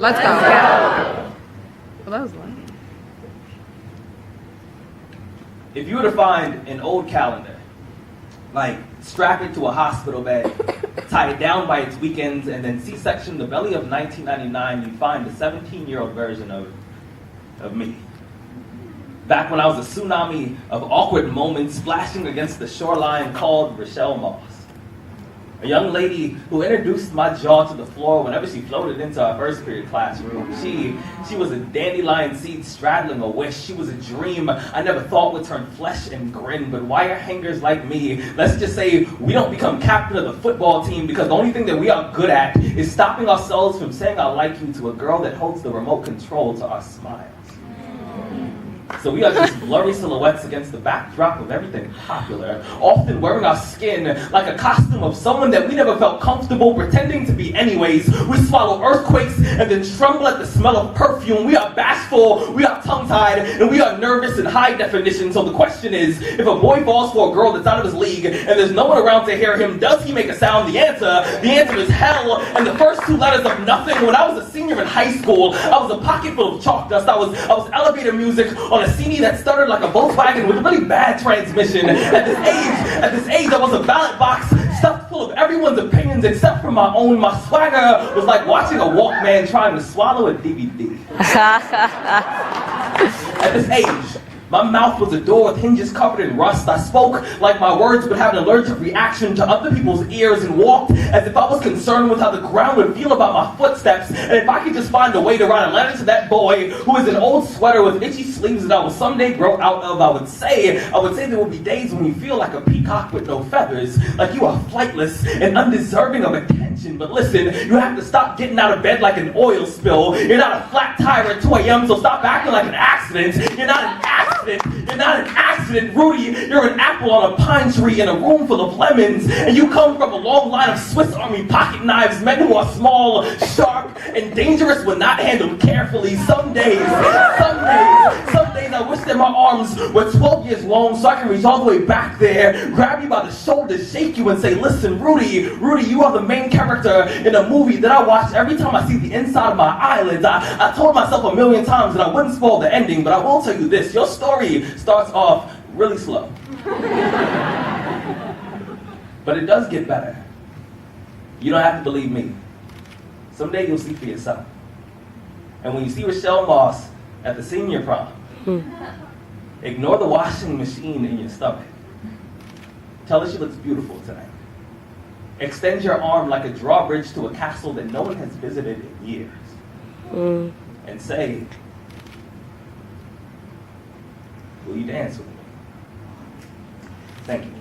Let's go. Well, that was long. If you were to find an old calendar, like strap it to a hospital bed, tie it down by its weekends, and then C-section the belly of 1999, you'd find a 17-year-old version of me. Back when I was a tsunami of awkward moments splashing against the shoreline called Rochelle Moss. A young lady who introduced my jaw to the floor whenever she floated into our first period classroom. She was a dandelion seed straddling a wish. She was a dream I never thought would turn flesh and grin. But wire hangers like me, let's just say we don't become captain of the football team because the only thing that we are good at is stopping ourselves from saying I like you to a girl that holds the remote control to our smiles. So we are just blurry silhouettes against the backdrop of everything popular, often wearing our skin like a costume of someone that we never felt comfortable pretending to be anyways. We swallow earthquakes and then tremble at the smell of perfume. We are bashful, we are tongue-tied, and we are nervous in high definition. So the question is, if a boy falls for a girl that's out of his league and there's no one around to hear him, does he make a sound? The answer is hell. And the first two letters of nothing. When I was a senior in high school, I was a pocket full of chalk dust. I was elevator music on a CD that stuttered like a Volkswagen with a really bad transmission. At this age, I was a ballot box stuffed full of everyone's opinions except for my own. My swagger was like watching a Walkman trying to swallow a DVD. At this age, my mouth was a door with hinges covered in rust. I spoke like my words would have an allergic reaction to other people's ears and walked as if I was concerned with how the ground would feel about my footsteps. And if I could just find a way to write a letter to that boy who is an old sweater with itchy sleeves that I will someday grow out of, I would say there will be days when you feel like a peacock with no feathers, like you are flightless and undeserving of attention. But listen, you have to stop getting out of bed like an oil spill. You're not a flat tire at 2 a.m., so stop acting like an accident. You're not an accident. You're not an accident, Rudy. You're an apple on a pine tree in a room full of lemons. And you come from a long line of Swiss Army pocket knives, men who are small, sharp, and dangerous when not handled carefully. Some days, I wish that my arms were 12 years long so I can reach all the way back there, grab you by the shoulder, shake you, and say, listen, Rudy, you are the main character in a movie that I watch every time I see the inside of my eyelids. I told myself a million times that I wouldn't spoil the ending, but I will tell you this. Your story starts off really slow. But it does get better. You don't have to believe me. Someday you'll see for yourself. And when you see Rochelle Moss at the senior prom, ignore the washing machine in your stomach. Tell her she looks beautiful tonight. Extend your arm like a drawbridge to a castle that no one has visited in years. And say, will you dance with me? Thank you.